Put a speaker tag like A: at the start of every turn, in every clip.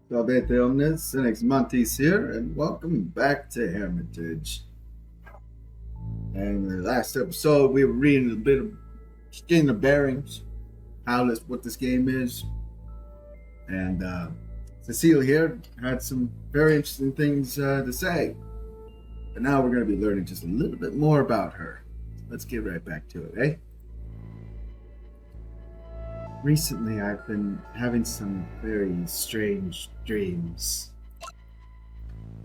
A: Salvete Omnis, Cynics Montes here, and welcome back to Hermitage. And in the last episode, we were reading a bit of, just getting the bearings, what this game is. And Cecile here had some very interesting things to say. But now we're going to be learning just a little bit more about her. Let's get right back to it, eh? Recently, I've been having some very strange dreams.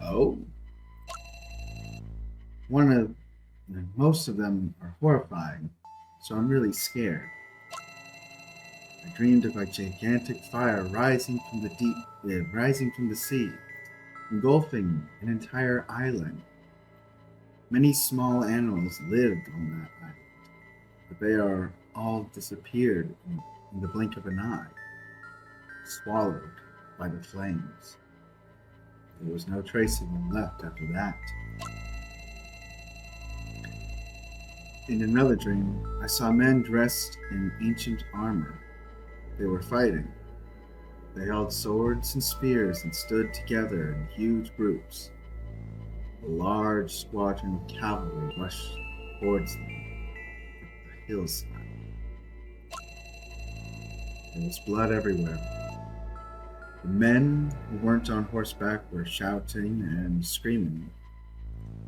A: Oh? Most of them are horrifying, so I'm really scared. I dreamed of a gigantic fire rising from the sea, engulfing an entire island. Many small animals lived on that island, but they are all disappeared in the blink of an eye, swallowed by the flames. There was no trace of them left after that. In another dream, I saw men dressed in ancient armor. They were fighting. They held swords and spears and stood together in huge groups. A large squadron of cavalry rushed towards them from the hillside. There was blood everywhere. The men who weren't on horseback were shouting and screaming.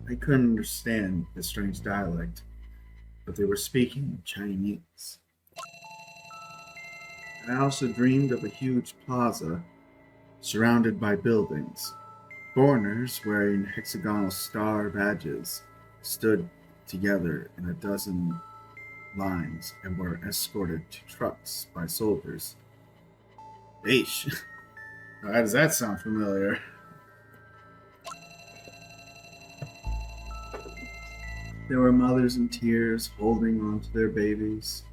A: I couldn't understand the strange dialect, but they were speaking Chinese. I also dreamed of a huge plaza surrounded by buildings. Foreigners wearing hexagonal star badges stood together in a dozen lines and were escorted to trucks by soldiers. Eesh. Why does that sound familiar? There were mothers in tears holding on to their babies.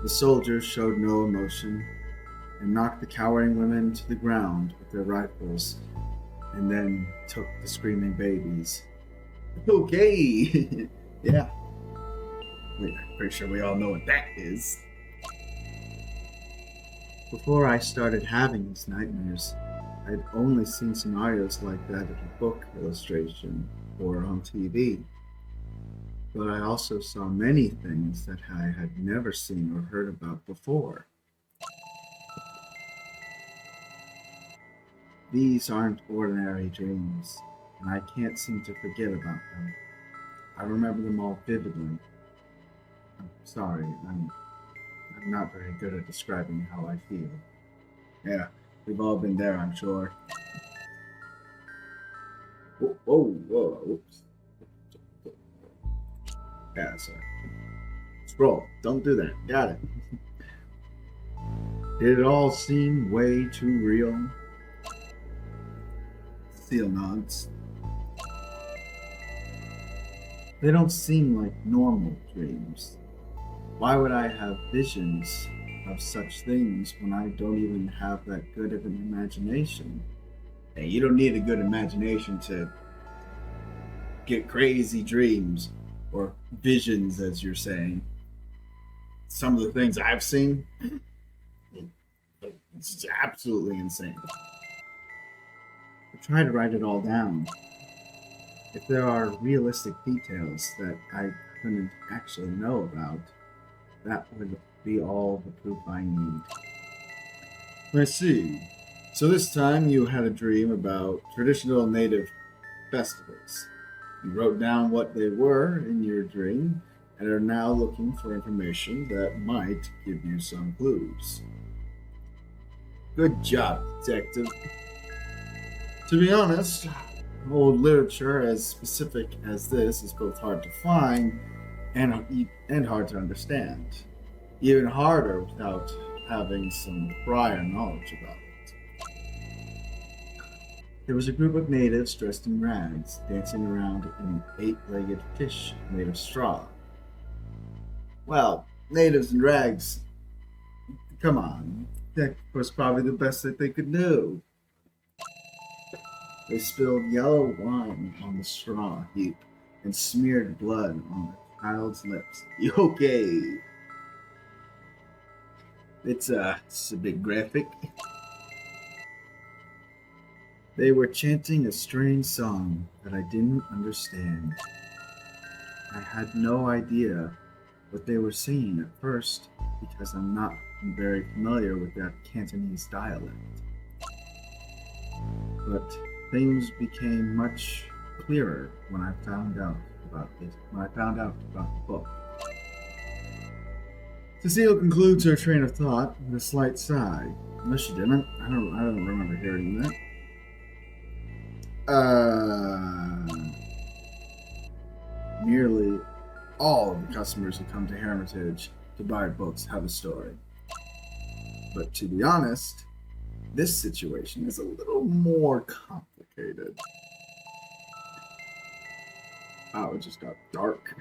A: The soldiers showed no emotion and knocked the cowering women to the ground with their rifles and then took the screaming babies. Okay! Yeah. I'm pretty sure we all know what that is. Before I started having these nightmares, I'd only seen scenarios like that in a book illustration or on TV. But I also saw many things that I had never seen or heard about before. These aren't ordinary dreams, and I can't seem to forget about them. I remember them all vividly. I'm sorry, I'm not very good at describing how I feel. Yeah, we've all been there, I'm sure. Whoa, oops. Yeah, sorry. Scroll. Don't do that. Got it. Did it all seem way too real? Seal nods. They don't seem like normal dreams. Why would I have visions of such things when I don't even have that good of an imagination? Hey, you don't need a good imagination to get crazy dreams. Or visions, as you're saying. Some of the things I've seen, it's absolutely insane. I try to write it all down. If there are realistic details that I couldn't actually know about, that would be all the proof I need. I see. So this time you had a dream about traditional native festivals. You wrote down what they were in your dream and are now looking for information that might give you some clues. Good job, detective. To be honest, old literature as specific as this is both hard to find and hard to understand. Even harder without having some prior knowledge about it. There was a group of natives dressed in rags, dancing around an 8-legged fish made of straw. Well, natives in rags, come on, that was probably the best that they could do. They spilled yellow wine on the straw heap and smeared blood on the child's lips. Okay. It's a bit graphic. They were chanting a strange song that I didn't understand. I had no idea what they were singing at first because I'm not very familiar with that Cantonese dialect. But things became much clearer when I found out about it. When I found out about the book. Cecile concludes her train of thought with a slight sigh. No, she didn't. I don't remember hearing that. Nearly all of the customers who come to Hermitage to buy books have a story. But to be honest, this situation is a little more complicated. Oh, it just got dark.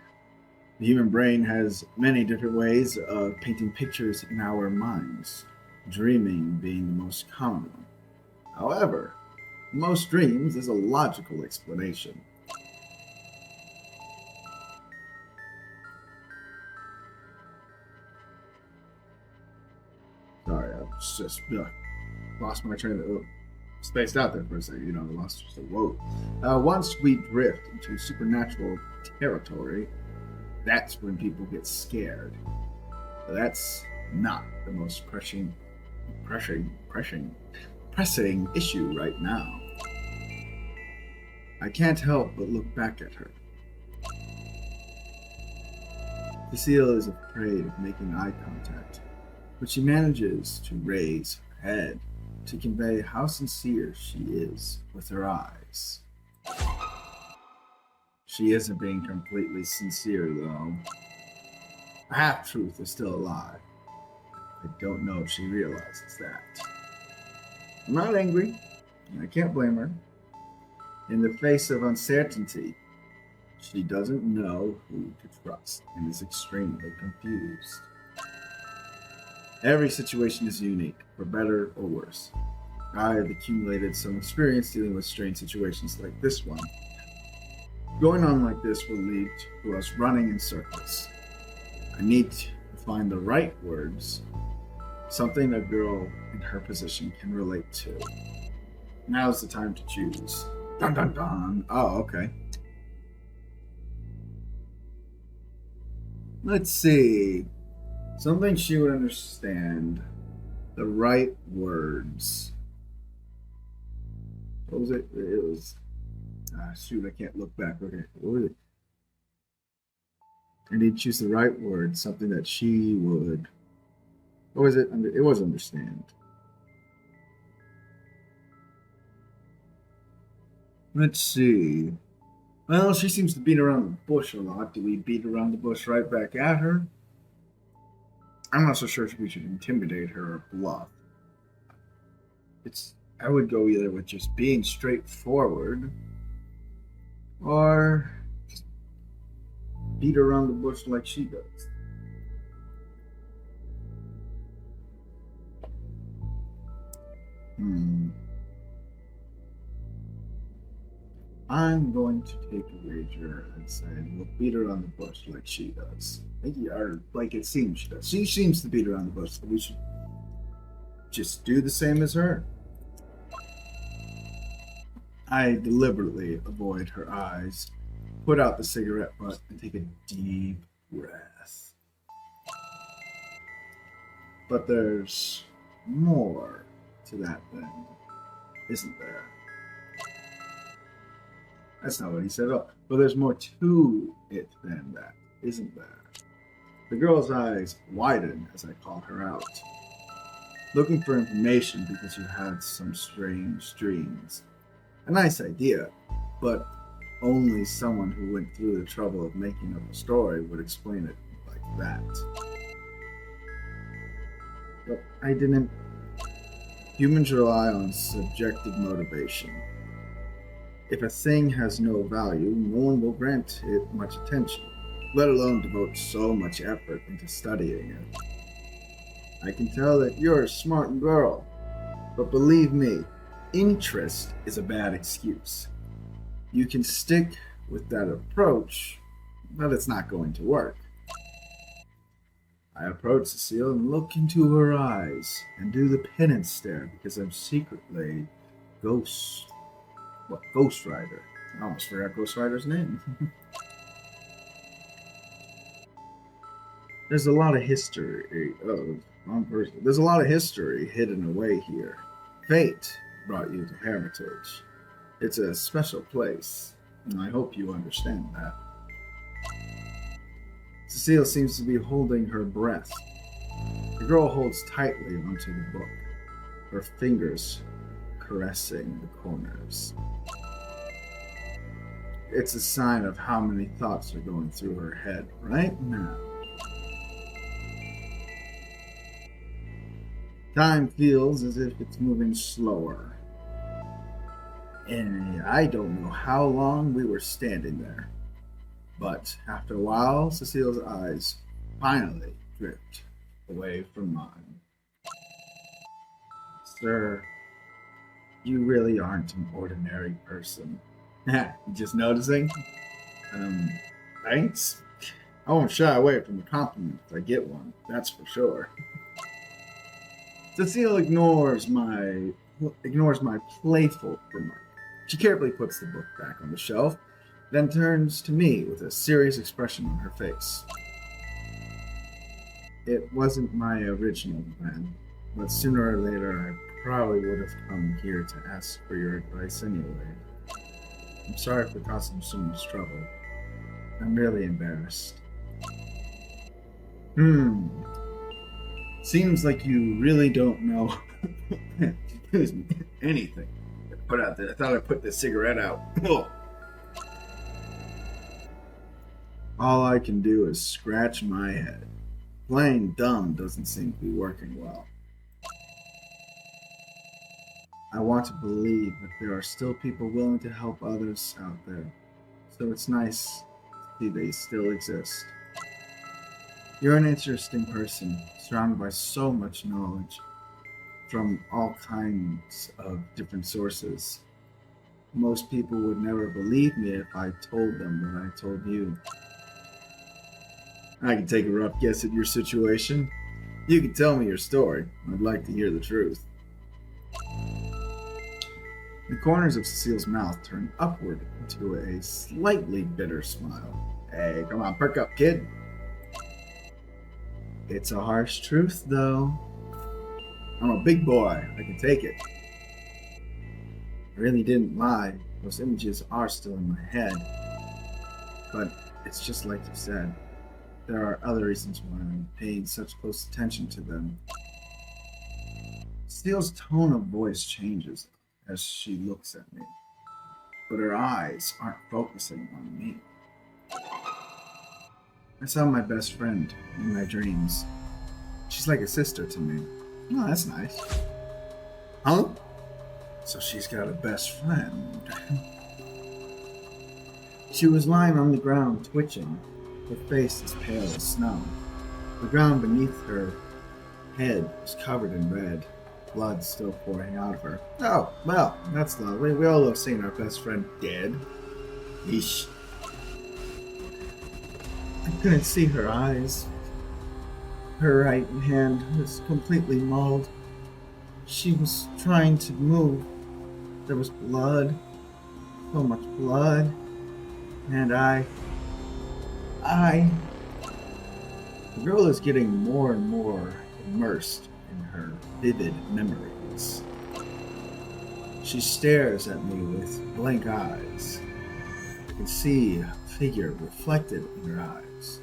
A: The human brain has many different ways of painting pictures in our minds, dreaming being the most common one. However, most dreams is a logical explanation. Sorry, I just lost my train of spaced out there for a second. Lost just a whoa. Once we drift into supernatural territory, that's when people get scared. That's not the most pressing issue right now. I can't help but look back at her. Cecile is afraid of making eye contact, but she manages to raise her head to convey how sincere she is with her eyes. She isn't being completely sincere, though. A half-truth is still a lie. I don't know if she realizes that. I'm not angry, and I can't blame her. In the face of uncertainty, she doesn't know who to trust and is extremely confused. Every situation is unique, for better or worse. I have accumulated some experience dealing with strange situations like this one. Going on like this will lead to us running in circles. I need to find the right words, something a girl in her position can relate to. Now's the time to choose. Dun dun dun. Oh, okay. Let's see. Something she would understand. The right words. What was it? It was. Shoot, I can't look back. Okay, what was it? I need to choose the right word. Something that she would. What was it? It was understand. Let's see. Well, she seems to beat around the bush a lot. Do we beat around the bush right back at her? I'm not so sure if we should intimidate her or bluff. I would go either with just being straightforward or just beat around the bush like she does. I'm going to take a wager and say we'll beat her on the bush like she does. Or like it seems she does. She seems to beat around the bush, so we should just do the same as her. I deliberately avoid her eyes, put out the cigarette butt, and take a deep breath. But there's more to that thing, isn't there? That's not what he said at all. But there's more to it than that, isn't there? The girl's eyes widen as I call her out. Looking for information because you had some strange dreams. A nice idea, but only someone who went through the trouble of making up a story would explain it like that. But I didn't. Humans rely on subjective motivation. If a thing has no value, no one will grant it much attention, let alone devote so much effort into studying it. I can tell that you're a smart girl, but believe me, interest is a bad excuse. You can stick with that approach, but it's not going to work. I approach Cecile and look into her eyes and do the penance stare because I'm secretly ghost What, Ghost Rider? I almost forgot Ghost Rider's name. There's a lot of history. Oh, wrong person. There's a lot of history hidden away here. Fate brought you to Hermitage. It's a special place, and I hope you understand that. Cecile seems to be holding her breath. The girl holds tightly onto the book, her fingers caressing the corners. It's a sign of how many thoughts are going through her head right now. Time feels as if it's moving slower. And I don't know how long we were standing there. But after a while, Cecile's eyes finally drift away from mine. Sir, you really aren't an ordinary person. Just noticing? Thanks. I won't shy away from a compliment if I get one, that's for sure. Cecile ignores my playful remark. She carefully puts the book back on the shelf, then turns to me with a serious expression on her face. It wasn't my original plan, but sooner or later I probably would have come here to ask for your advice anyway. I'm sorry for causing so much trouble. I'm really embarrassed. Seems like you really don't know anything. Put out there. I thought I put the cigarette out. All I can do is scratch my head. Playing dumb doesn't seem to be working well. I want to believe that there are still people willing to help others out there. So it's nice to see they still exist. You're an interesting person, surrounded by so much knowledge from all kinds of different sources. Most people would never believe me if I told them what I told you. I can take a rough guess at your situation. You can tell me your story. I'd like to hear the truth. The corners of Cecile's mouth turn upward into a slightly bitter smile. Hey, come on, perk up, kid. It's a harsh truth, though. I'm a big boy. I can take it. I really didn't lie. Those images are still in my head. But it's just like you said. There are other reasons why I'm paying such close attention to them. Steele's tone of voice changes as she looks at me. But her eyes aren't focusing on me. I saw my best friend in my dreams. She's like a sister to me. Oh, that's nice. Huh? So she's got a best friend. She was lying on the ground, twitching. Her face is pale as snow. The ground beneath her head was covered in red, blood still pouring out of her. Oh, well, that's lovely. We all love seeing our best friend dead. Yeesh. I couldn't see her eyes. Her right hand was completely mauled. She was trying to move. There was blood. So much blood. And I... The girl is getting more and more immersed in her vivid memories. She stares at me with blank eyes. I can see a figure reflected in her eyes,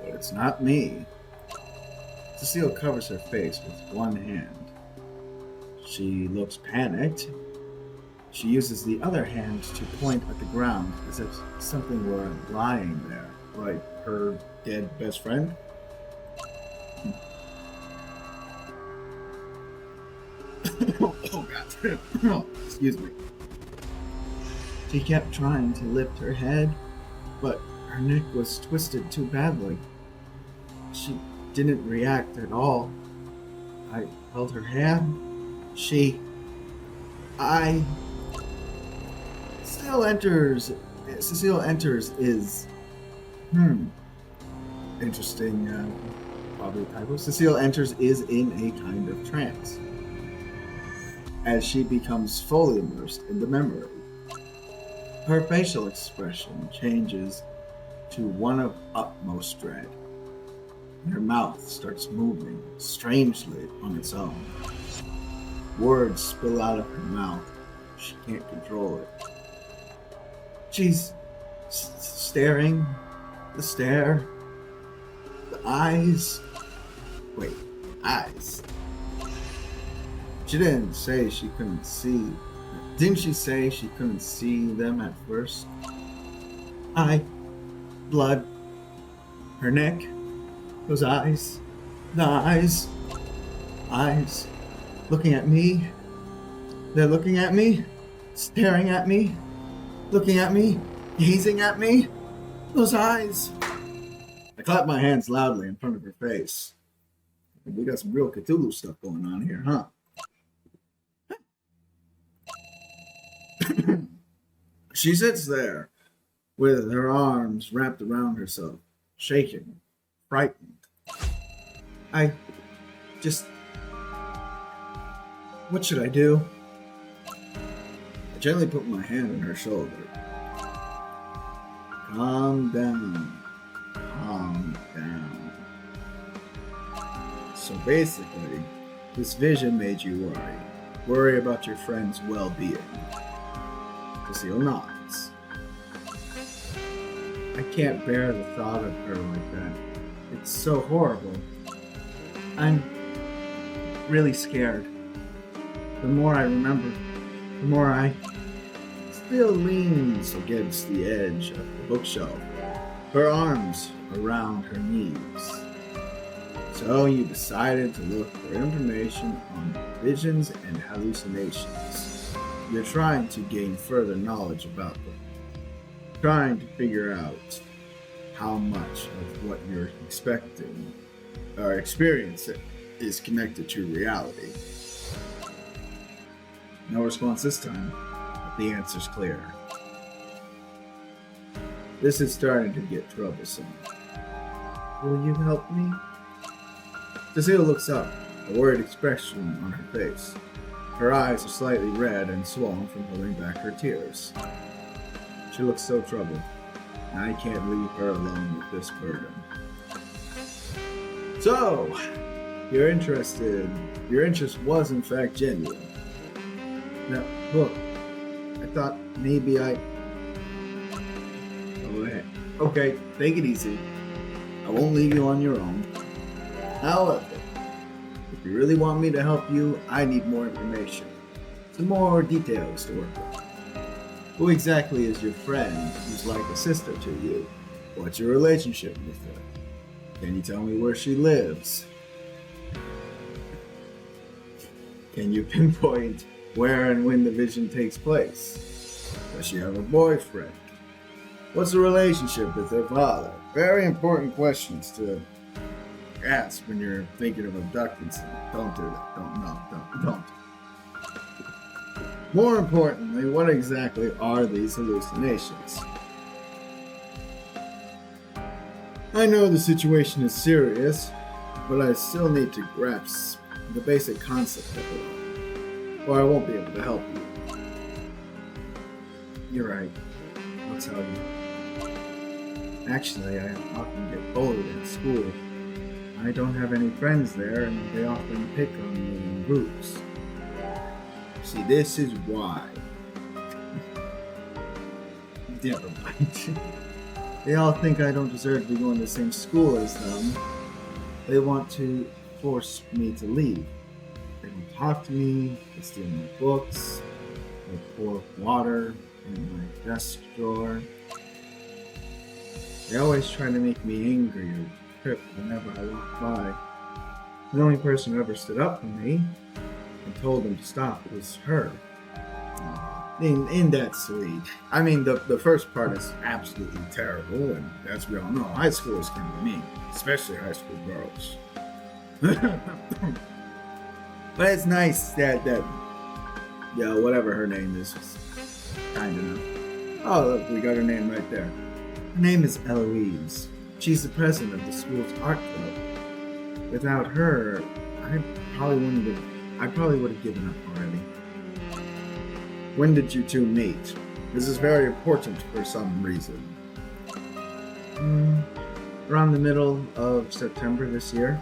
A: but it's not me. Cecile covers her face with one hand. She looks panicked. She uses the other hand to point at the ground as if something were lying there, like her dead best friend. Oh God. Oh, excuse me. She kept trying to lift her head, but her neck was twisted too badly. She didn't react at all. I held her hand. Cecile enters is interesting, probably a typo. Cecile enters is in a kind of trance as she becomes fully immersed in the memory. Her facial expression changes to one of utmost dread, and her mouth starts moving strangely on its own. Words spill out of her mouth. She can't control it. She's staring, the stare, the eyes. Wait, eyes. She didn't say she couldn't see. Didn't she say she couldn't see them at first? Eye, blood, her neck, those eyes, the eyes, eyes, looking at me. They're looking at me, staring at me, looking at me, gazing at me. Those eyes. I clapped my hands loudly in front of her face. We got some real Cthulhu stuff going on here, huh? She sits there with her arms wrapped around herself, shaking, frightened. I just... What should I do? I gently put my hand on her shoulder. Calm down. Calm down. So basically, this vision made you worry. Worry about your friend's well-being. Cecile nods. I can't bear the thought of her like that. It's so horrible. I'm really scared. The more I remember, the more I still leans against the edge of the bookshelf, her arms around her knees. So you decided to look for information on visions and hallucinations. You're trying to gain further knowledge about them. Trying to figure out how much of what you're expecting or experiencing is connected to reality. No response this time, but the answer's clear. This is starting to get troublesome. Will you help me? Cecile looks up, a worried expression on her face. Her eyes are slightly red and swollen from holding back her tears. She looks so troubled, and I can't leave her alone with this burden. So, your interest was in fact genuine. Now, look, I thought maybe I... Go ahead. Okay, take it easy. I won't leave you on your own. However, if you really want me to help you, I need more information. Some more details to work with. Who exactly is your friend who's like a sister to you? What's your relationship with her? Can you tell me where she lives? Can you pinpoint where and when the vision takes place? Does she have a boyfriend? What's the relationship with her father? Very important questions to ask when you're thinking of abducting someone. Don't do that. Don't. More importantly, what exactly are these hallucinations? I know the situation is serious, but I still need to grasp the basic concept of it all, or I won't be able to help you. You're right. I'll tell you. Actually, I often get bullied at school. I don't have any friends there, and they often pick on me in groups. See, this is why. Never mind. They all think I don't deserve to be going to the same school as them. They want to force me to leave. They don't talk to me, they steal my books, they pour water in my desk drawer. They always try to make me angry or trip whenever I walk by. The only person who ever stood up for me and told them to stop was her. In that sweet. I mean, the first part is absolutely terrible, and as we all know, high schoolers can be mean, especially high school girls. But it's nice that whatever her name is kind enough. Oh, look, we got her name right there. Her name is Eloise. She's the president of the school's art club. Without her, I probably would have given up already. When did you two meet?
B: This is very important for some reason.
A: Around the middle of September this year.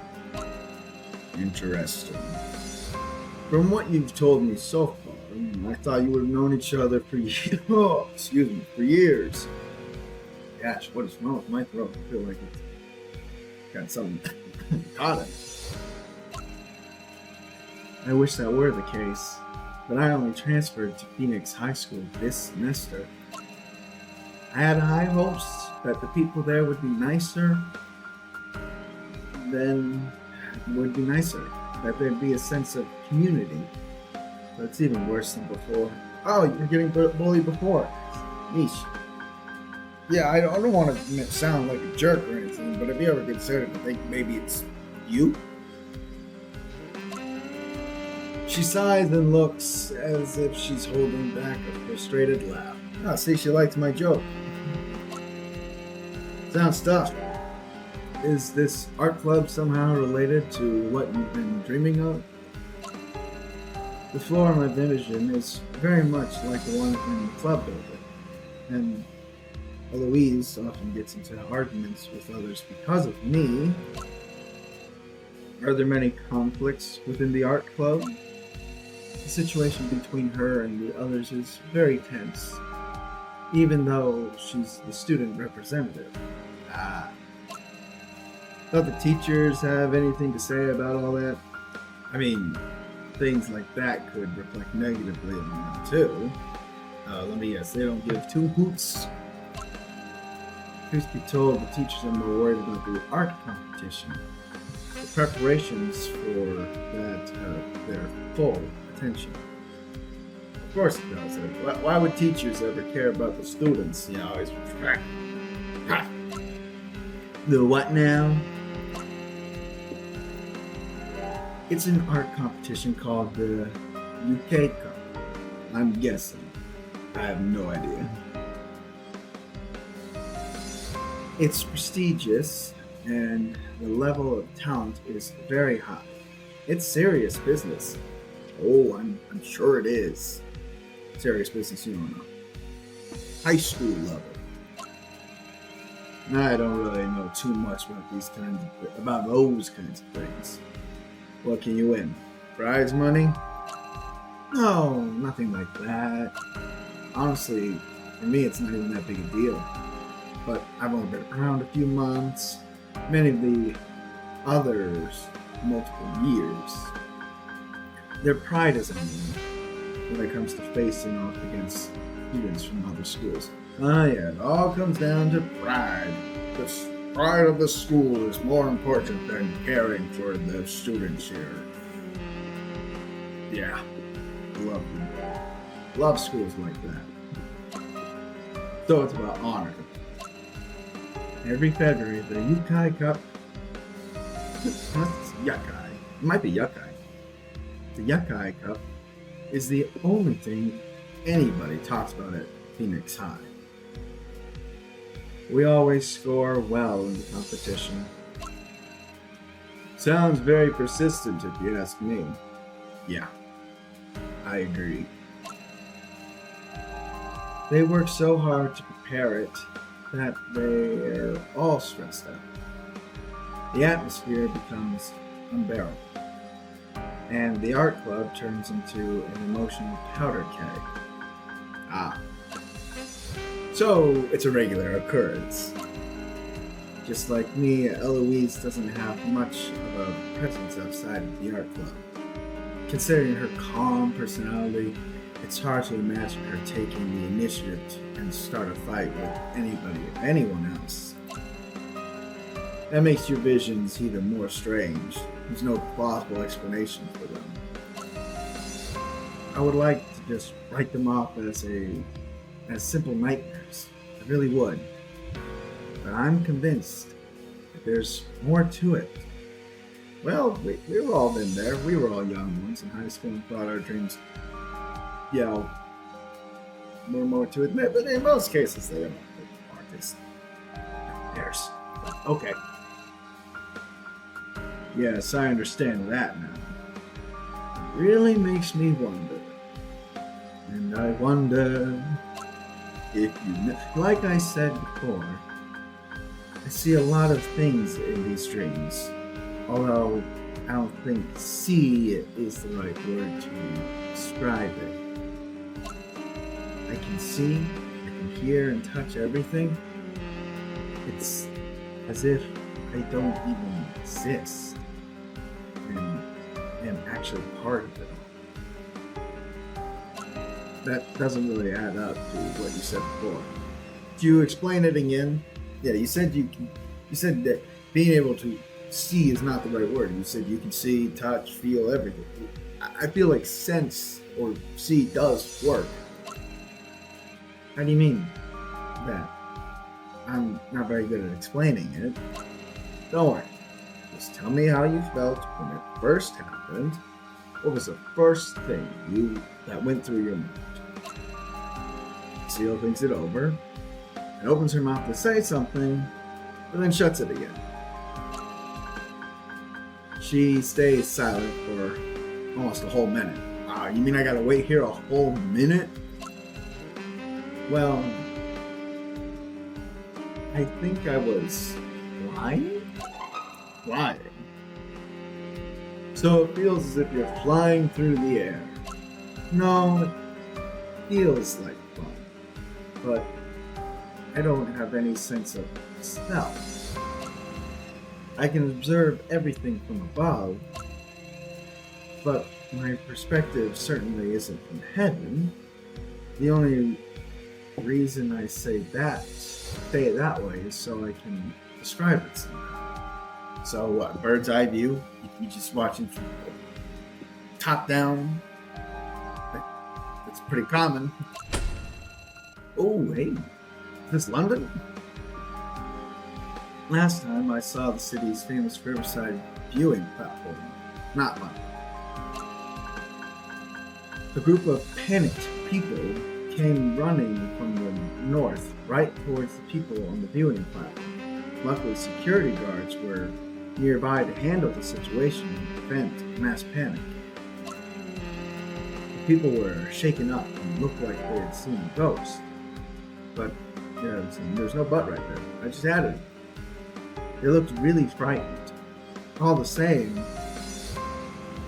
B: Interesting. From what you've told me so far, I thought you would have known each other for for years.
A: Gosh, what is wrong with my throat? I feel like it's got something caught in. I wish that were the case, but I only transferred to Phoenix High School this semester. I had high hopes that the people there would be nicer, that there'd be a sense of community. But it's even worse than before.
B: Oh, you're getting bullied before.
A: Yeesh.
B: Yeah, I don't want to sound like a jerk or anything, but have you ever considered to think maybe it's you?
A: She sighs and looks as if she's holding back a frustrated laugh.
B: Ah, see, she likes my joke.
A: Sounds tough. Is this art club somehow related to what you've been dreaming of? The floor of my division is very much like the one in the club building, and Eloise often gets into arguments with others because of me. Are there many conflicts within the art club? The situation between her and the others is very tense, even though she's the student representative. Don't the teachers have anything to say about all that? I mean, things like that could reflect negatively on them too. Let me guess, they don't give two hoots. Truth be told, the teachers are more worried about the art competition. The preparations for that have their full attention. Of course it does. Why would teachers ever care about the students? You know, always the what now? It's an art competition called the UK Cup. I'm guessing. I have no idea. It's prestigious, and the level of talent is very high. It's serious business.
B: Oh, I'm sure it is.
A: Serious business, you don't know.
B: High school level.
A: I don't really know too much about those kinds of things. What can you win? Prize money? No, nothing like that. Honestly, for me, it's not even that big a deal. But I've only been around a few months. Many of the others, multiple years. Their pride is in them when it comes to facing off against students from other schools.
B: Ah, yeah, it all comes down to pride. The pride of the school is more important than caring for the students here.
A: Yeah, love them. Love schools like that. So it's about honor. Every February, the Yukai Cup. That's Yukai. It might be Yukai. The Yukai Cup is the only thing anybody talks about at Phoenix High. We always score well in the competition. Sounds very persistent if you ask me. Yeah, I agree. They work so hard to prepare it that they're all stressed out. The atmosphere becomes unbearable, and the art club turns into an emotional powder keg. So it's a regular occurrence. Just like me, Eloise doesn't have much of a presence outside of the art club. Considering her calm personality, it's hard to imagine her taking the initiative and start a fight with anyone else. That makes your visions even more strange. There's no plausible explanation for them. I would like to just write them off as simple nightmares. I really would. But I'm convinced that there's more to it. Well, we've all been there. We were all young once in high school and thought our dreams, were more to it. But in most cases, they aren't just nightmares. Okay. Yes, I understand that now. It really makes me wonder. And I wonder, Like I said before, I see a lot of things in these dreams. Although I don't think see is the right word to describe it. I can see, I can hear and touch everything. It's as if I don't even exist and am actually part of it all. That doesn't really add up to what you said before.
B: Do you explain it again? Yeah, you said that being able to see is not the right word. You said you can see, touch, feel everything. I feel like sense or see does work.
A: How do you mean that? I'm not very good at explaining it.
B: Don't worry. Just tell me how you felt when it first happened. What was the first thing that went through your mind?
A: Cecile thinks it over and opens her mouth to say something, but then shuts it again. She stays silent for almost a whole minute.
B: You mean I gotta wait here a whole minute?
A: Well, I think I was lying?
B: Flying.
A: So it feels as if you're flying through the air. No, it feels like fun, but I don't have any sense of self. I can observe everything from above, but my perspective certainly isn't from heaven. The only reason I say it that way is so I can describe it somehow.
B: So what, bird's eye view? You just watching from top down? That's pretty common.
A: Oh, hey, is this London? Last time I saw the city's famous riverside viewing platform, not London. A group of panicked people came running from the north right towards the people on the viewing platform. Luckily, security guards were nearby to handle the situation and prevent mass panic. The people were shaken up and looked like they had seen a ghost. But there's no but right there. I just added it. They looked really frightened. All the same,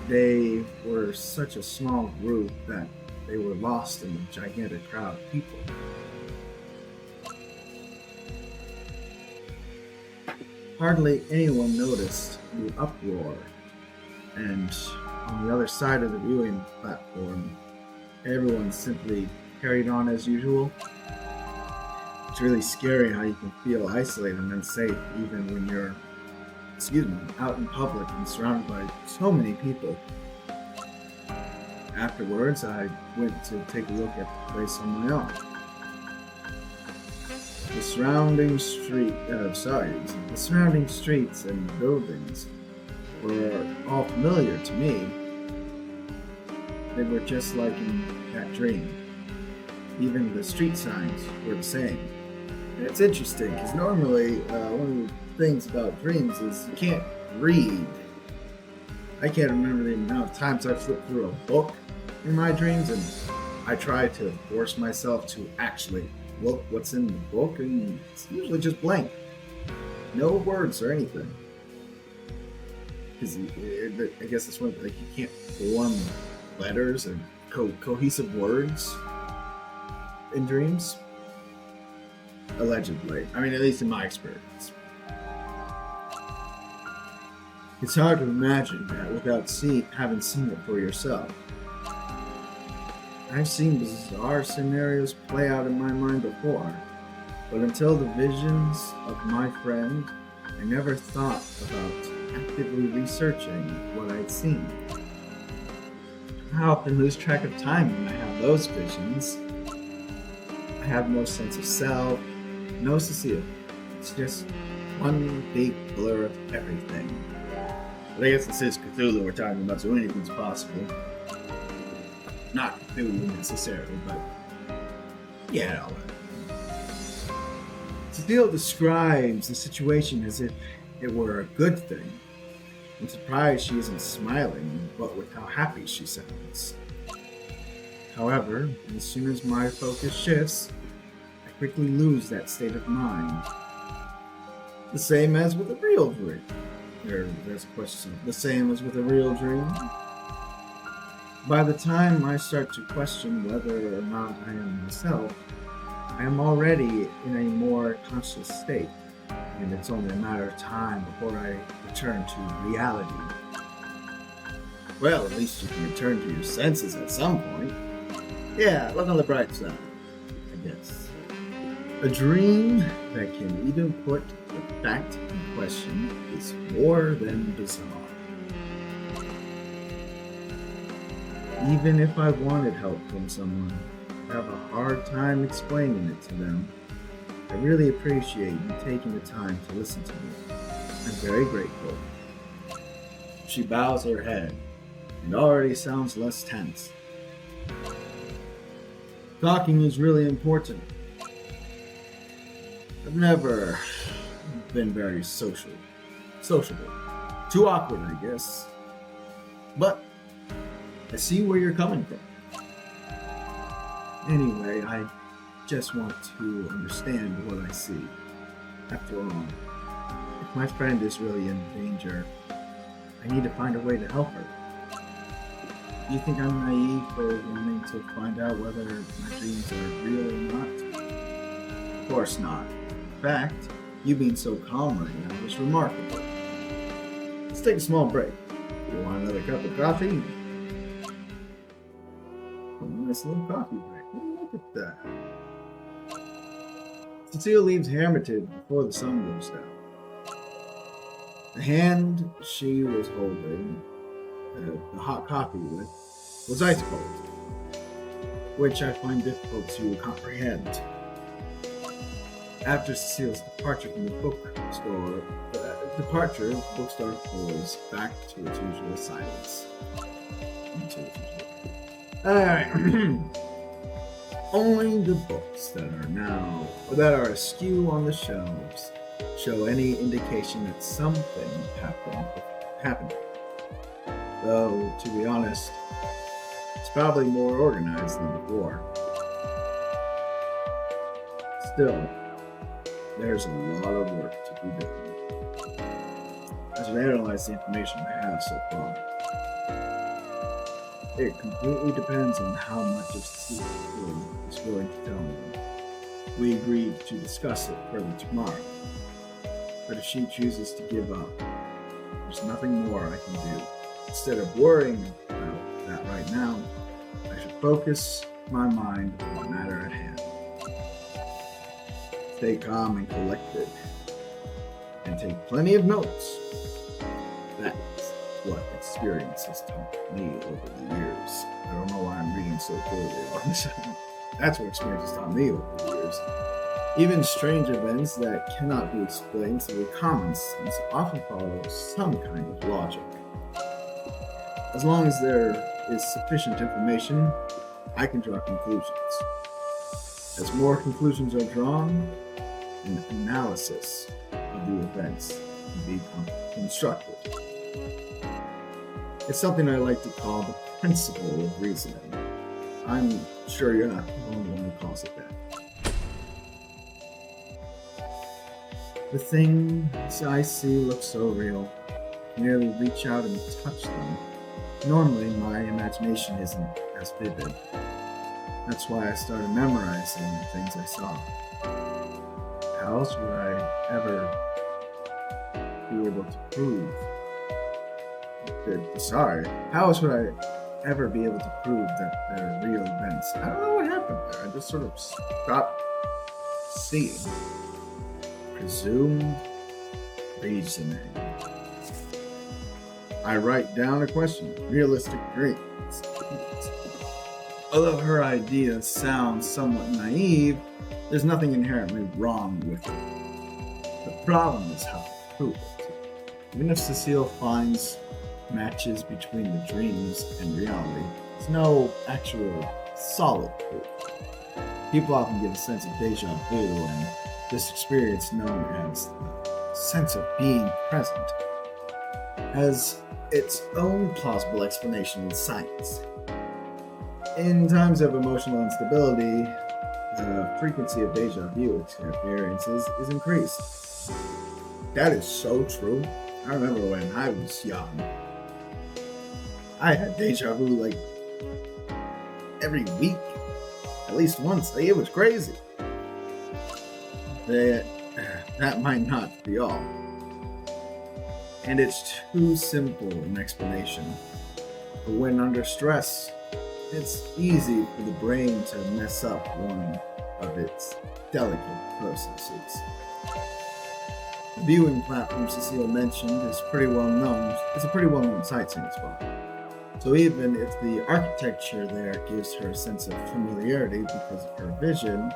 A: they were such a small group that they were lost in the gigantic crowd of people. Hardly anyone noticed the uproar, and on the other side of the viewing platform, everyone simply carried on as usual. It's really scary how you can feel isolated and unsafe even when you're, out in public and surrounded by so many people. Afterwards, I went to take a look at the place on my own. The surrounding streets and buildings were all familiar to me. They were just like in that dream. Even the street signs were the same.
B: And it's interesting because normally one of the things about dreams is you can't read. I can't remember the amount of times I flipped through a book in my dreams, and I try to force myself to actually look what's in the book, and it's usually just blank. No words or anything. Because I guess it's one like you can't form letters and cohesive words in dreams. Allegedly. I mean, at least in my experience. It's hard to imagine that without having seen it for yourself. I've seen bizarre scenarios play out in my mind before, but until the visions of my friend, I never thought about actively researching what I'd seen. I often lose track of time when I have those visions. I have no sense of self, no Cecile. It's just one big blur of everything. But I guess this is Cthulhu we're talking about, so anything's possible. Not Cthulhu necessarily, but yeah, all that. Cecile describes the situation as if it were a good thing. I'm surprised she isn't smiling, but with how happy she sounds. However, as soon as my focus shifts,
A: quickly lose that state of mind. The same as with a real dream. There's a question. The same as with a real dream. By the time I start to question whether or not I am myself, I am already in a more conscious state, and it's only a matter of time before I return to reality. Well, at least you can return to your senses at some point. Yeah, look on the bright side, I guess. A dream that can even put the fact in question is more than bizarre. Even if I wanted help from someone, I have a hard time explaining it to them. I really appreciate you taking the time to listen to me. I'm very grateful. She bows her head and already sounds less tense. Talking is really important. I've never been very sociable. Too awkward, I guess. But I see where you're coming from. Anyway, I just want to understand what I see. After all, if my friend is really in danger, I need to find a way to help her. Do you think I'm naive for wanting to find out whether my dreams are real or not? Of course not. In fact, you being so calm right now is remarkable. Let's take a small break. You want another cup of coffee? A nice little coffee break. Look at that. Cecile leaves Hermitage before the sun goes down. The hand she was holding the hot coffee with was ice cold, which I find difficult to comprehend. After Cecile's departure from the bookstore, the bookstore falls back to its usual silence. Alright. Only the books that are askew on the shelves show any indication that something happened. Though, to be honest, it's probably more organized than before. Still, there's a lot of work to be done. I should analyze the information I have so far. It completely depends on how much of Cecile is willing to tell me. We agreed to discuss it further tomorrow. But if she chooses to give up, there's nothing more I can do. Instead of worrying about that right now, I should focus my mind on the matter at hand. Stay calm and collected, and take plenty of notes. That's what experience has taught me over the years. I don't know why I'm reading so poorly on this. That's what experience has taught me over the years. Even strange events that cannot be explained through common sense often follow some kind of logic. As long as there is sufficient information, I can draw conclusions. As more conclusions are drawn, an analysis of the events can be constructed. It's something I like to call the principle of reasoning. I'm sure you're not the only one who calls it that. The things I see look so real. I can nearly reach out and touch them. Normally, my imagination isn't as vivid. That's why I started memorizing the things I saw. How else would I ever be able to prove how else would I ever be able to prove that they're real events? I don't know what happened there. I just sort of stopped seeing. Presumed reasoning. I write down a question. Realistic dreams. Although her idea sounds somewhat naive, there's nothing inherently wrong with it. The problem is how to prove it. Even if Cecile finds matches between the dreams and reality, there's no actual solid proof. People often get a sense of deja vu, and this experience known as the sense of being present has its own plausible explanation in science. In times of emotional instability, the
B: the frequency of deja vu experiences is increased. That is so true. I remember when I was young, I had deja vu like every week, at least once. It was crazy. That might not be all. And it's too simple an explanation. But when under stress, it's easy for the brain to mess up one of its delicate processes. The viewing platform Cecile mentioned is pretty well known. It's a pretty well known sightseeing spot. So even if the architecture there gives her a sense of familiarity because of her vision,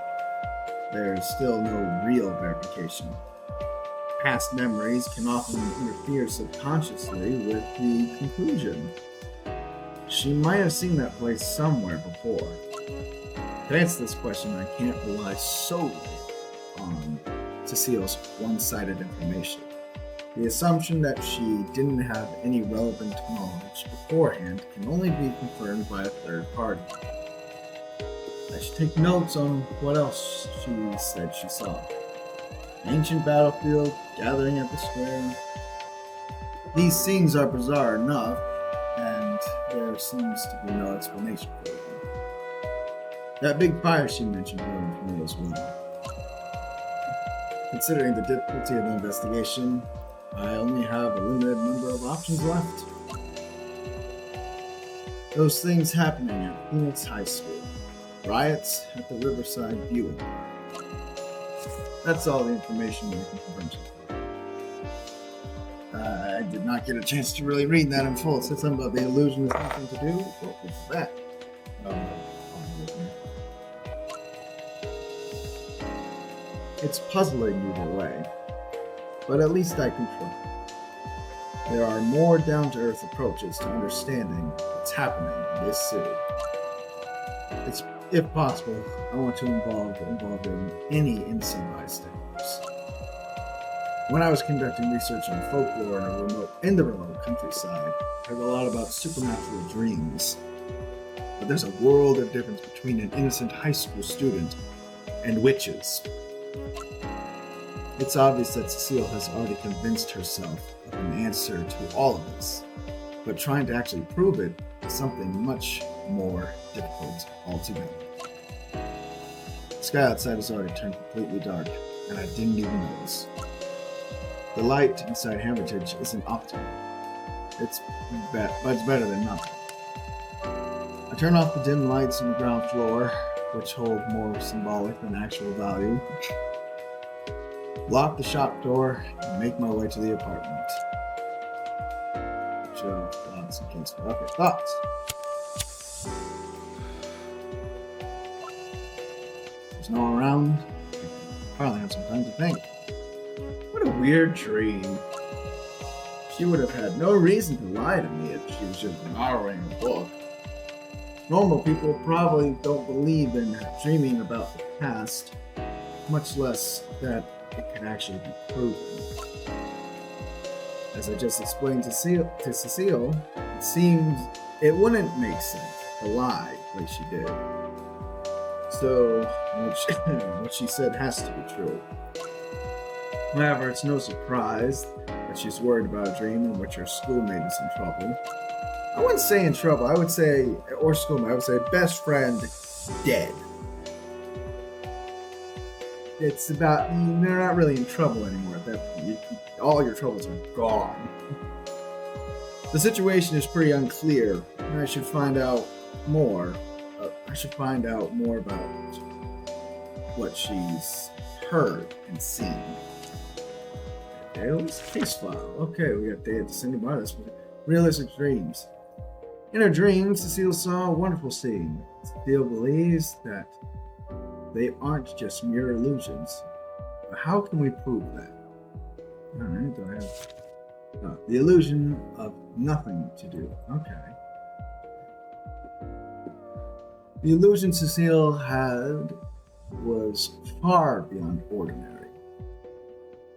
B: there's still no real verification. Past memories can often interfere subconsciously with the conclusion. She might have seen that place somewhere before. To answer this question, I can't rely solely on Cecile's one-sided information. The assumption that she didn't have any relevant knowledge beforehand can only be confirmed by a third party. I should take notes on what else she said she saw. Ancient battlefield, gathering at the square. These scenes are bizarre enough, and there seems to be no explanation for them. That big fire she mentioned worried me as well. Considering the difficulty of the investigation, I only have a limited number of options left. Those things happening at Phoenix High School. Riots at the Riverside Viewing. That's all the information I can confirm so far. I did not get a chance to really read that in full. It said something about the illusion has nothing to do. What was that? It's puzzling either way, but at least I can try. There are more down-to-earth approaches to understanding what's happening in this city. If possible, I want to involve in any innocent bystanders. When I was conducting research on folklore in the remote countryside, I heard a lot about supernatural dreams. But there's a world of difference between an innocent high school student and witches. It's obvious that Cecile has already convinced herself of an answer to all of this, but trying to actually prove it is something much more difficult altogether. The sky outside has already turned completely dark, and I didn't even notice. The light inside Hermitage isn't optimal. But it's better than nothing. I turn off the dim lights on the ground floor, which hold more symbolic than actual value. Lock the shop door and make my way to the apartment. Okay, thoughts. There's no one around. I finally have some time to think. What a weird dream. She would have had no reason to lie to me if she was just borrowing a book. Normal people probably don't believe in dreaming about the past, much less that it can actually be proven. As I just explained to Cecile, it seems it wouldn't make sense to lie like she did. So, what she said has to be true. However, it's no surprise that she's worried about a dream in which her schoolmate is in trouble. I wouldn't say in trouble, I would say best friend dead. It's about, they're not really in trouble anymore. All your troubles are gone. The situation is pretty unclear, and I should find out more. About what she's heard and seen. Dale's case file. Okay, we got Dale descending by this. Realistic dreams. In her dreams, Cecile saw a wonderful scene. Cecile believes that they aren't just mere illusions. But how can we prove that? Alright, do I have... the illusion of nothing to do. Okay. The illusion Cecile had was far beyond ordinary.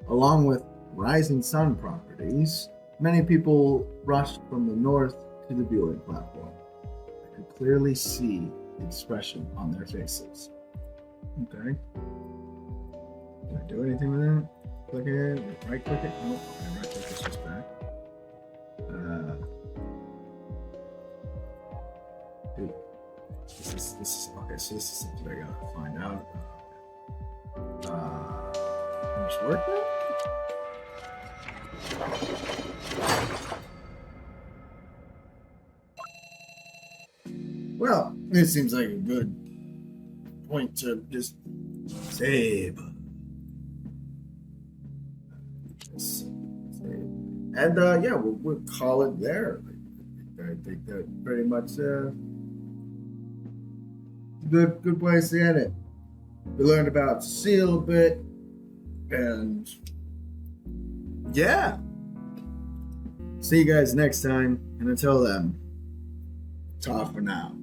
B: Along with rising sun properties, many people rushed from the north to the viewing platform. I could clearly see the expression on their faces. Okay. Did I do anything with that? Click it, right click it? Nope. Okay, right click is just back. Dude, this is okay. So this is something I gotta find out. Finish work now? Well, it seems like a good point to just save. Just save. And yeah, we'll call it there. I think that pretty much good place to end it. We learned about Cecile a bit, and yeah. See you guys next time, and until then, ta for now.